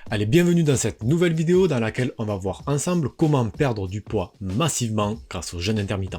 Allez, bienvenue dans cette nouvelle vidéo dans laquelle on va voir ensemble comment perdre du poids massivement grâce au jeûne intermittent.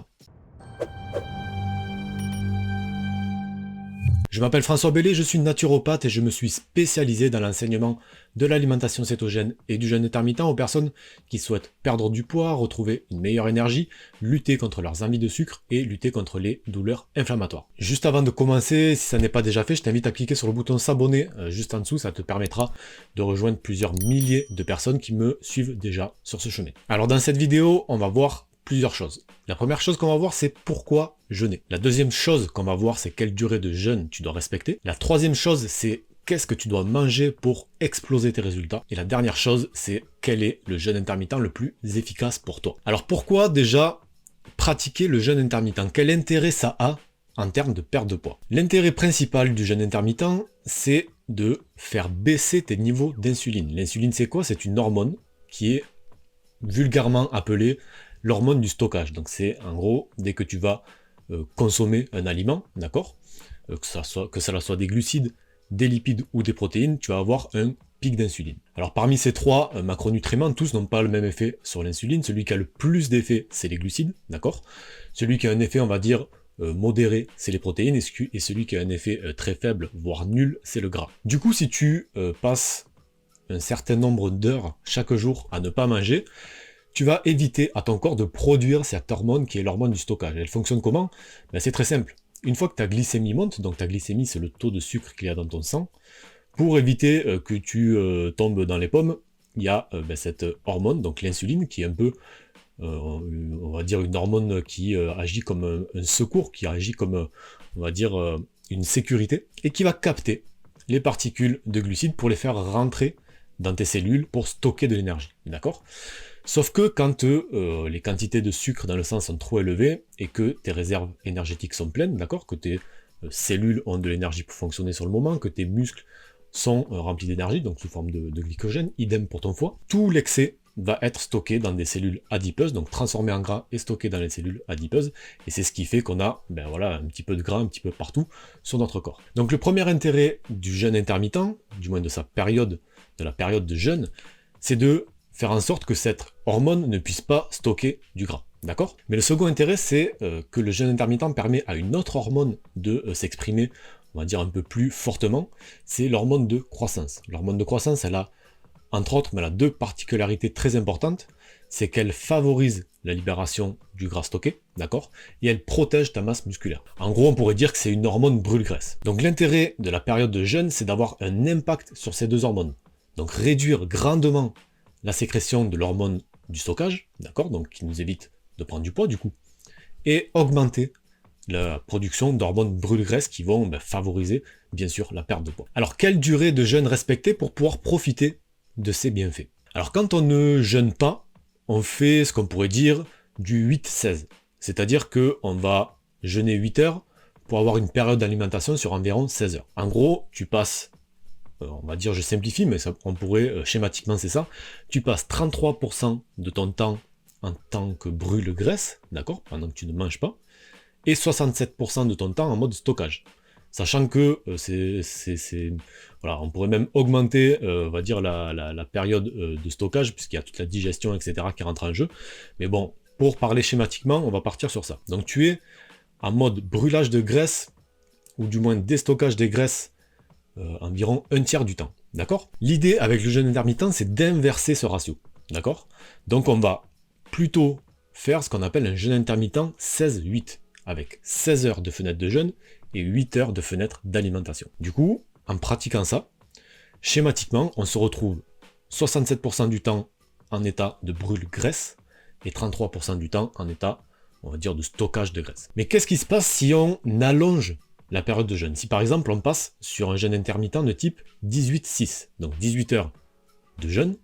Je m'appelle François Bellé, je suis naturopathe et je me suis spécialisé dans l'enseignement de l'alimentation cétogène et du jeûne intermittent aux personnes qui souhaitent perdre du poids, retrouver une meilleure énergie, lutter contre leurs envies de sucre et lutter contre les douleurs inflammatoires. Juste avant de commencer, si ça n'est pas déjà fait, je t'invite à cliquer sur le bouton s'abonner juste en dessous, ça te permettra de rejoindre plusieurs milliers de personnes qui me suivent déjà sur ce chemin. Alors dans cette vidéo, on va voir plusieurs choses. La première chose qu'on va voir, c'est pourquoi jeûner. La deuxième chose qu'on va voir, c'est quelle durée de jeûne tu dois respecter. La troisième chose, c'est qu'est-ce que tu dois manger pour exploser tes résultats. Et la dernière chose, c'est quel est le jeûne intermittent le plus efficace pour toi. Alors pourquoi déjà pratiquer le jeûne intermittent? Quel intérêt ça a en termes de perte de poids? L'intérêt principal du jeûne intermittent, c'est de faire baisser tes niveaux d'insuline. L'insuline, c'est quoi? C'est une hormone qui est vulgairement appelée l'hormone du stockage. Donc c'est en gros, dès que tu vas consommer un aliment, d'accord, que ça soit des glucides, des lipides ou des protéines, tu vas avoir un pic d'insuline. Alors parmi ces trois macronutriments, tous n'ont pas le même effet sur l'insuline. Celui qui a le plus d'effet, c'est les glucides, d'accord. Celui qui a un effet, on va dire, modéré, c'est les protéines, et celui qui a un effet très faible, voire nul, c'est le gras. Du coup, si tu passes un certain nombre d'heures chaque jour à ne pas manger, tu vas éviter à ton corps de produire cette hormone qui est l'hormone du stockage. Elle fonctionne comment? Ben, c'est très simple. Une fois que ta glycémie monte, donc ta glycémie c'est le taux de sucre qu'il y a dans ton sang, pour éviter que tu tombes dans les pommes, il y a cette hormone, donc l'insuline, qui est un peu, on va dire, une hormone qui agit comme un secours, qui agit comme, on va dire, une sécurité, et qui va capter les particules de glucides pour les faire rentrer dans tes cellules pour stocker de l'énergie, d'accord? Sauf que quand les quantités de sucre dans le sang sont trop élevées et que tes réserves énergétiques sont pleines, d'accord, que tes cellules ont de l'énergie pour fonctionner sur le moment, que tes muscles sont remplis d'énergie, donc sous forme de glycogène, idem pour ton foie, tout l'excès va être stocké dans des cellules adipeuses, donc transformé en gras et stocké dans les cellules adipeuses, et c'est ce qui fait qu'on a voilà, un petit peu de gras un petit peu partout sur notre corps. Donc le premier intérêt du jeûne intermittent, du moins de la période de jeûne, c'est de faire en sorte que cette hormone ne puisse pas stocker du gras. D'accord? Mais le second intérêt, c'est que le jeûne intermittent permet à une autre hormone de s'exprimer, on va dire un peu plus fortement, c'est l'hormone de croissance. L'hormone de croissance, elle a, entre autres, elle a deux particularités très importantes, c'est qu'elle favorise la libération du gras stocké, d'accord? Et elle protège ta masse musculaire. En gros, on pourrait dire que c'est une hormone brûle-graisse. Donc l'intérêt de la période de jeûne, c'est d'avoir un impact sur ces deux hormones. Donc réduire grandement la sécrétion de l'hormone du stockage, d'accord, donc qui nous évite de prendre du poids du coup, et augmenter la production d'hormones brûle-graisse qui vont favoriser bien sûr la perte de poids. Alors quelle durée de jeûne respecter pour pouvoir profiter de ces bienfaits? Alors quand on ne jeûne pas, on fait ce qu'on pourrait dire du 8-16, c'est-à-dire qu'on va jeûner 8 heures pour avoir une période d'alimentation sur environ 16 heures. En gros, tu passes, on va dire, je simplifie, mais ça, on pourrait, schématiquement c'est ça, tu passes 33% de ton temps en tant que brûle-graisse, d'accord, pendant que tu ne manges pas, et 67% de ton temps en mode stockage. Sachant que voilà, on pourrait même augmenter, on va dire, la période de stockage, puisqu'il y a toute la digestion, etc., qui rentre en jeu. Mais bon, pour parler schématiquement, on va partir sur ça. Donc tu es en mode brûlage de graisse, ou du moins déstockage des graisses, environ un tiers du temps, d'accord? L'idée avec le jeûne intermittent, c'est d'inverser ce ratio, d'accord? Donc on va plutôt faire ce qu'on appelle un jeûne intermittent 16-8, avec 16 heures de fenêtre de jeûne et 8 heures de fenêtre d'alimentation. Du coup, en pratiquant ça, schématiquement, on se retrouve 67% du temps en état de brûle-graisse et 33% du temps en état, on va dire, de stockage de graisse. Mais qu'est-ce qui se passe si on allonge la période de jeûne? Si par exemple on passe sur un jeûne intermittent de type 18-6, donc 18 heures de jeûne,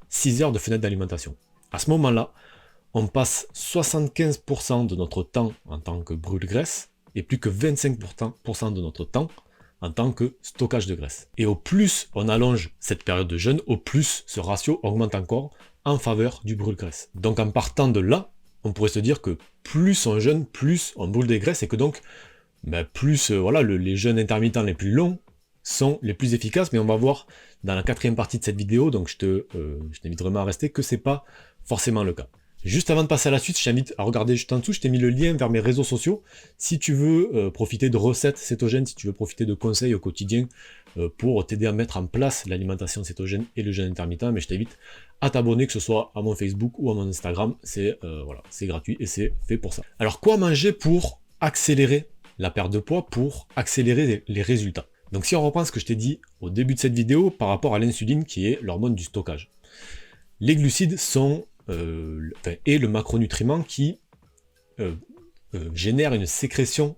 6 heures de fenêtre d'alimentation. À ce moment-là, on passe 75% de notre temps en tant que brûle-graisse et plus que 25% de notre temps en tant que stockage de graisse. Et au plus on allonge cette période de jeûne, au plus ce ratio augmente encore en faveur du brûle-graisse. Donc en partant de là, on pourrait se dire que plus on jeûne, plus on brûle des graisses et que donc plus voilà, les jeûnes intermittents les plus longs sont les plus efficaces, mais on va voir dans la quatrième partie de cette vidéo, donc je t'invite vraiment à rester, que c'est pas forcément le cas. Juste avant de passer à la suite, je t'invite à regarder juste en dessous, je t'ai mis le lien vers mes réseaux sociaux. Si tu veux profiter de recettes cétogènes, si tu veux profiter de conseils au quotidien pour t'aider à mettre en place l'alimentation cétogène et le jeûne intermittent, mais je t'invite à t'abonner, que ce soit à mon Facebook ou à mon Instagram. C'est voilà, c'est gratuit et c'est fait pour ça. Alors, quoi manger pour accélérer la perte de poids, pour accélérer les résultats? Donc si on reprend ce que je t'ai dit au début de cette vidéo par rapport à l'insuline qui est l'hormone du stockage. Les glucides sont et le macronutriment qui génère une sécrétion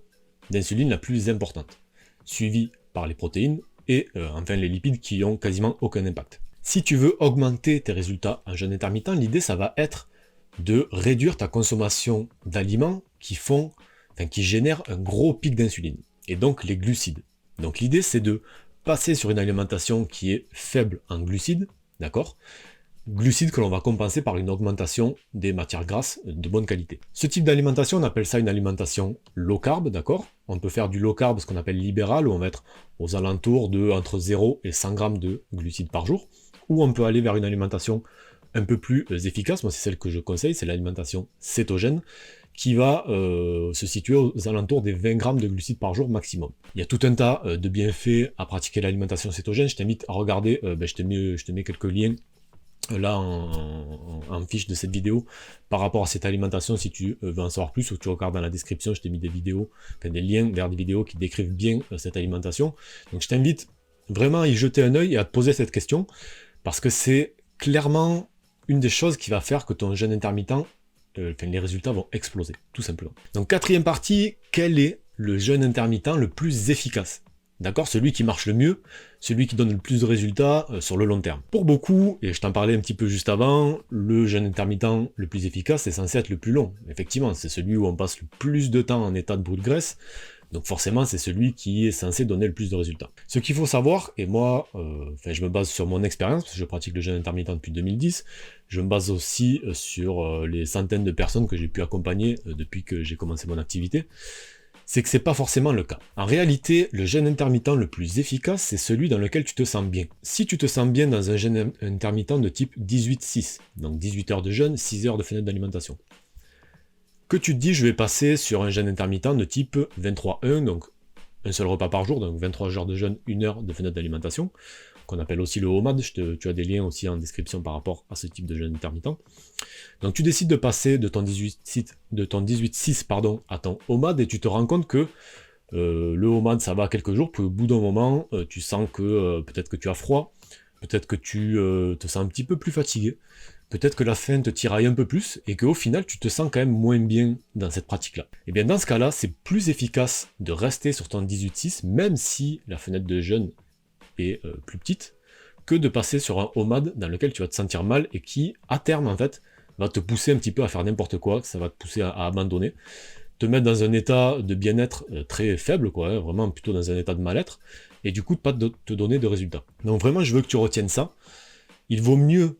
d'insuline la plus importante, suivie par les protéines et enfin les lipides qui ont quasiment aucun impact. Si tu veux augmenter tes résultats en jeûne intermittent, l'idée ça va être de réduire ta consommation d'aliments qui génèrent un gros pic d'insuline, et donc les glucides. Donc l'idée c'est de passer sur une alimentation qui est faible en glucides, d'accord ? Glucides que l'on va compenser par une augmentation des matières grasses de bonne qualité. Ce type d'alimentation, on appelle ça une alimentation low carb, d'accord? On peut faire du low carb, ce qu'on appelle libéral, où on va être aux alentours de entre 0 et 100 grammes de glucides par jour, ou on peut aller vers une alimentation un peu plus efficace, moi c'est celle que je conseille, c'est l'alimentation cétogène, qui va se situer aux alentours des 20 grammes de glucides par jour maximum. Il y a tout un tas de bienfaits à pratiquer l'alimentation cétogène, je t'invite à regarder, je te mets quelques liens là en fiche de cette vidéo par rapport à cette alimentation. Si tu veux en savoir plus, ou tu regardes dans la description, je t'ai mis des vidéos, des liens vers des vidéos qui décrivent bien cette alimentation. Donc je t'invite vraiment à y jeter un œil et à te poser cette question, parce que c'est clairement une des choses qui va faire que ton jeûne intermittent, les résultats vont exploser, tout simplement. Donc quatrième partie, quel est le jeûne intermittent le plus efficace? D'accord, celui qui marche le mieux, celui qui donne le plus de résultats sur le long terme. Pour beaucoup, et je t'en parlais un petit peu juste avant, le jeûne intermittent le plus efficace est censé être le plus long. Effectivement, c'est celui où on passe le plus de temps en état de brûle graisse, donc forcément c'est celui qui est censé donner le plus de résultats. Ce qu'il faut savoir, et moi, je me base sur mon expérience, parce que je pratique le jeûne intermittent depuis 2010, je me base aussi sur les centaines de personnes que j'ai pu accompagner depuis que j'ai commencé mon activité, c'est que c'est pas forcément le cas. En réalité, le jeûne intermittent le plus efficace, c'est celui dans lequel tu te sens bien. Si tu te sens bien dans un jeûne intermittent de type 18-6, donc 18 heures de jeûne, 6 heures de fenêtre d'alimentation, que tu te dis je vais passer sur un jeûne intermittent de type 23-1, donc un seul repas par jour, donc 23 heures de jeûne, 1 heure de fenêtre d'alimentation, qu'on appelle aussi le OMAD, tu as des liens aussi en description par rapport à ce type de jeûne intermittent. Donc tu décides de passer de ton 18-6 à ton OMAD, et tu te rends compte que le OMAD ça va quelques jours, puis au bout d'un moment, tu sens que peut-être que tu as froid, peut-être que tu te sens un petit peu plus fatigué, peut-être que la faim te tiraille un peu plus, et qu'au final tu te sens quand même moins bien dans cette pratique-là. Et bien dans ce cas-là, c'est plus efficace de rester sur ton 18-6, même si la fenêtre de jeûne est plus petite, que de passer sur un OMAD dans lequel tu vas te sentir mal et qui, à terme, en fait, va te pousser un petit peu à faire n'importe quoi, ça va te pousser à abandonner, te mettre dans un état de bien-être très faible, quoi, hein, vraiment plutôt dans un état de mal-être, et du coup, pas te donner de résultats. Donc vraiment, je veux que tu retiennes ça. Il vaut mieux,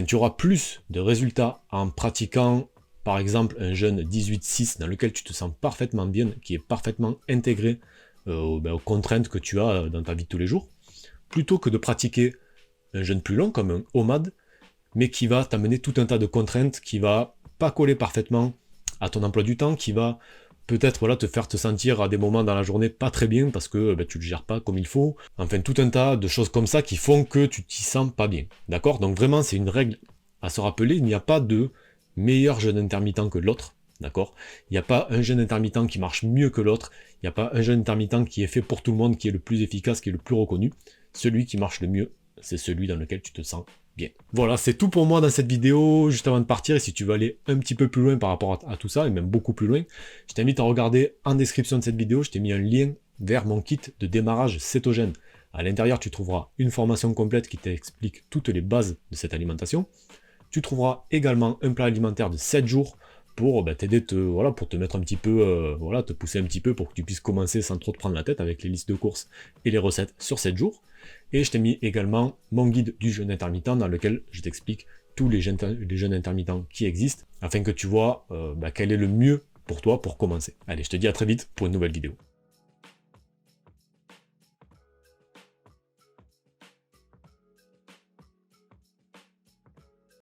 tu auras plus de résultats en pratiquant, par exemple, un jeûne 18-6 dans lequel tu te sens parfaitement bien, qui est parfaitement intégré aux contraintes que tu as dans ta vie de tous les jours, plutôt que de pratiquer un jeûne plus long, comme un OMAD, mais qui va t'amener tout un tas de contraintes, qui va pas coller parfaitement à ton emploi du temps, qui va peut-être te faire te sentir à des moments dans la journée pas très bien, parce que tu le gères pas comme il faut, enfin tout un tas de choses comme ça qui font que tu t'y sens pas bien, d'accord? Donc vraiment c'est une règle à se rappeler, il n'y a pas de meilleur jeûne intermittent que l'autre, d'accord? Il n'y a pas un jeûne intermittent qui marche mieux que l'autre, il n'y a pas un jeûne intermittent qui est fait pour tout le monde, qui est le plus efficace, qui est le plus reconnu. Celui qui marche le mieux, c'est celui dans lequel tu te sens bien. Voilà, c'est tout pour moi dans cette vidéo, juste avant de partir, et si tu veux aller un petit peu plus loin par rapport à tout ça, et même beaucoup plus loin, je t'invite à regarder en description de cette vidéo, je t'ai mis un lien vers mon kit de démarrage cétogène. À l'intérieur, tu trouveras une formation complète qui t'explique toutes les bases de cette alimentation. Tu trouveras également un plat alimentaire de 7 jours pour t'aider, pour te mettre un petit peu, te pousser un petit peu pour que tu puisses commencer sans trop te prendre la tête avec les listes de courses et les recettes sur 7 jours. Et je t'ai mis également mon guide du jeûne intermittent dans lequel je t'explique tous les jeûnes intermittents qui existent afin que tu vois quel est le mieux pour toi pour commencer. Allez, je te dis à très vite pour une nouvelle vidéo.